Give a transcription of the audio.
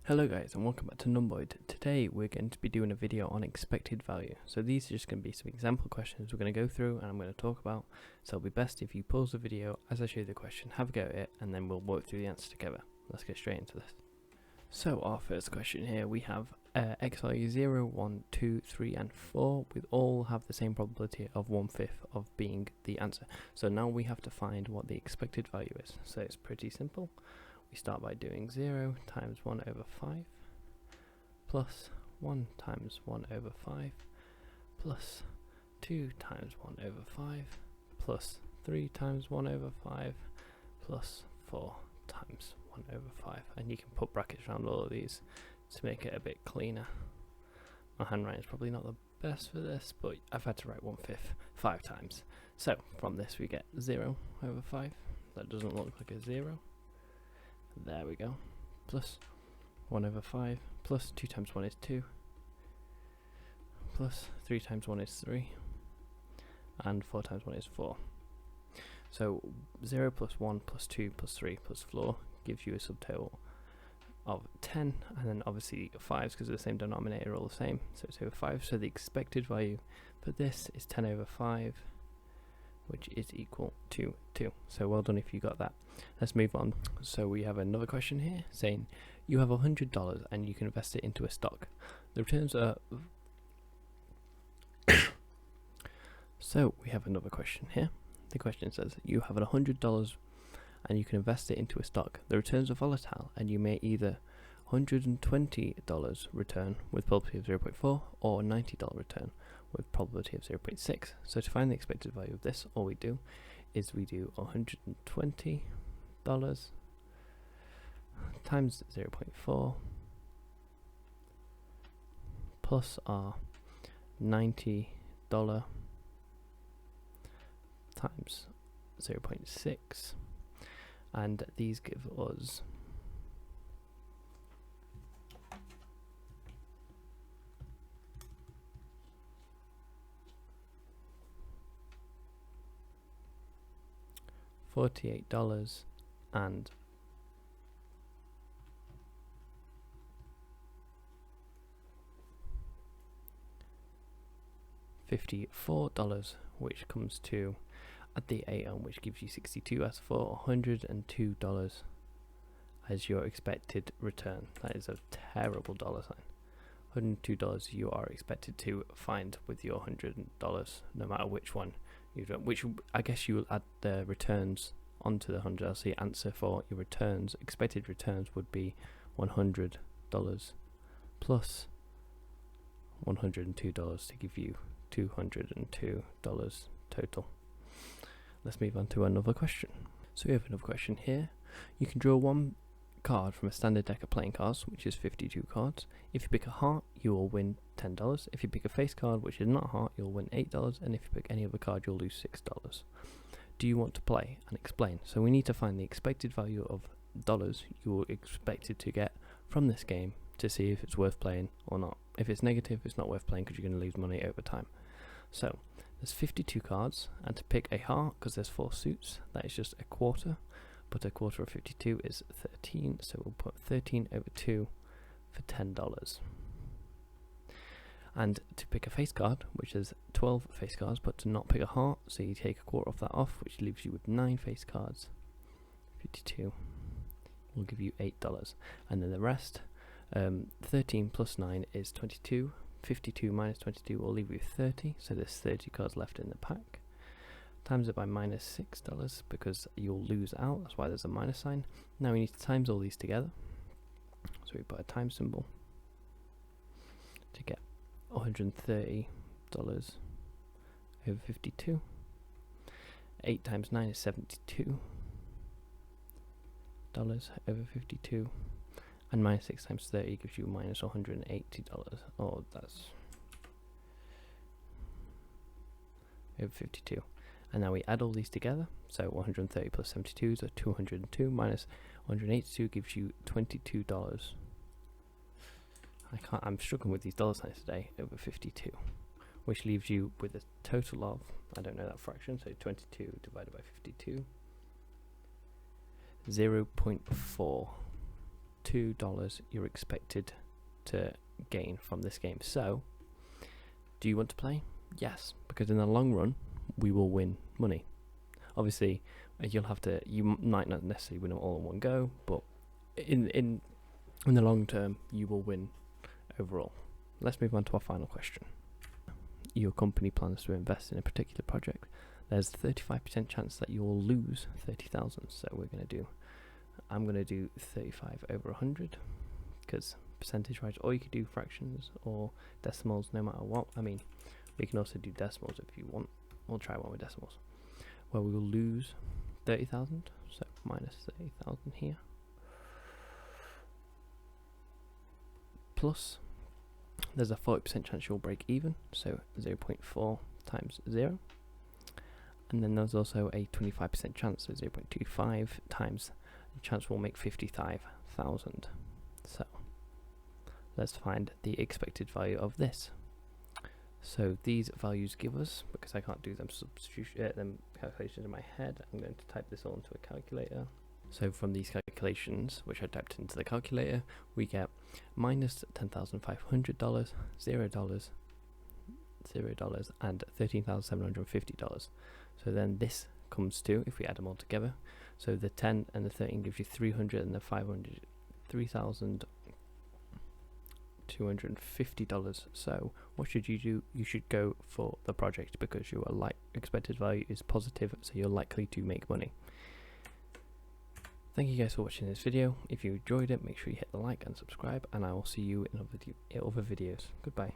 Hello guys and welcome back to Numboid. Today we're going to be doing a video on expected value. So these are just going to be some example questions we're going to go through and I'm going to talk about. So it'll be best if you pause the video as I show you the question, have a go at it, and then we'll work through the answer together. Let's get straight into this. So our first question here, we have x values 0, 1, 2, 3 and 4 with all have the same probability of 1/5 of being the answer. So now we have to find what the expected value is. So it's pretty simple. We start by doing 0 times 1 over 5 plus 1 times 1 over 5 plus 2 times 1 over 5 plus 3 times 1 over 5 plus 4 times 1 over 5. And you can put brackets around all of these to make it a bit cleaner. My handwriting is probably not the best for this, but I've had to write 1/5 5 times. So from this we get 0 over 5. That doesn't look like a 0. There we go. Plus 1 over 5 plus 2 times 1 is 2 plus 3 times 1 is 3 and 4 times 1 is 4. So 0 plus 1 plus 2 plus 3 plus 4 gives you a subtotal of 10, and then obviously 5s because of the same denominator are all the same, so it's over 5. So the expected value for this is 10 over 5, which is equal to 2. So well done if you got that. Let's move on. So we have another question here saying you have $100 and you can invest it into a stock. The returns are so we have another question here. The question says you have $100 and you can invest it into a stock. The returns are volatile and you may either $120 return with probability of 0.4 or $90 return with probability of 0.6. So to find the expected value of this, all we do is we do $120 times 0.4 plus our $90 times 0.6, and these give us $48 and $54, which comes to at the 8 on, which gives you 62 as for $102 as your expected return. That is a terrible dollar sign. $102 you are expected to find with your $100, no matter which one you do. Which I guess you will add the returns onto the 100. So your answer for your returns, expected returns, would be $100 plus $102 to give you $202 total. Let's move on to another question. So we have another question here. You can draw one card from a standard deck of playing cards, which is 52 cards. If you pick a heart, you will win $10. If you pick a face card, which is not a heart, you'll win $8. And if you pick any other card, you'll lose $6. Do you want to play and explain? So we need to find the expected value of dollars you're expected to get from this game to see if it's worth playing or not. If it's negative, it's not worth playing because you're going to lose money over time. So there's 52 cards, and to pick a heart, because there's 4 suits, that is just a quarter, but a quarter of 52 is 13, so we'll put 13 over 2 for $10. And to pick a face card, which is 12 face cards, but to not pick a heart, so you take a quarter of that off, which leaves you with 9 face cards. 52 will give you $8, and then the rest, 13 plus 9 is 22. 52 minus 22 will leave you 30, so there's 30 cards left in the pack. Times it by minus $6 because you'll lose out, that's why there's a minus sign. Now we need to times all these together, so we put a times symbol to get $130 over 52. 8 times 9 is $72 over 52. And minus 6 times 30 gives you minus $180. Oh, that's over 52. And now we add all these together. So 130 plus 72 is 202 minus 182 gives you $22. I'm struggling with these dollar signs today. Over 52, which leaves you with a total of, I don't know that fraction, so 22 divided by 52, 0.4. $2 you're expected to gain from this game. So, do you want to play? Yes, because in the long run, we will win money. Obviously, you might not necessarily win them all in one go, but in the long term, you will win overall. Let's move on to our final question. Your company plans to invest in a particular project. There's a 35% chance that you'll lose 30,000. So I'm gonna do 35 over 100, because percentage-wise, or you could do fractions or decimals, no matter what. I mean, we can also do decimals if you want. We'll try one with decimals. Well, we will lose 30,000, so minus 30,000 here. Plus, there's a 40% chance you'll break even, so 0.4 times 0. And then there's also a 25% chance, so 0.25 times the chance we'll make 55,000. So, let's find the expected value of this. So these values give us, because I can't do them calculations in my head, I'm going to type this all into a calculator. So from these calculations, which I typed into the calculator, we get minus $10,500, $0, and $13,750. So then this comes to, if we add them all together, so the 10 and the 13 gives you 300, and the 500, $3,250. So what should you do? You should go for the project, because your expected value is positive, so you're likely to make money. Thank you guys for watching this video. If you enjoyed it, make sure you hit the like and subscribe, and I will see you in other videos. Goodbye.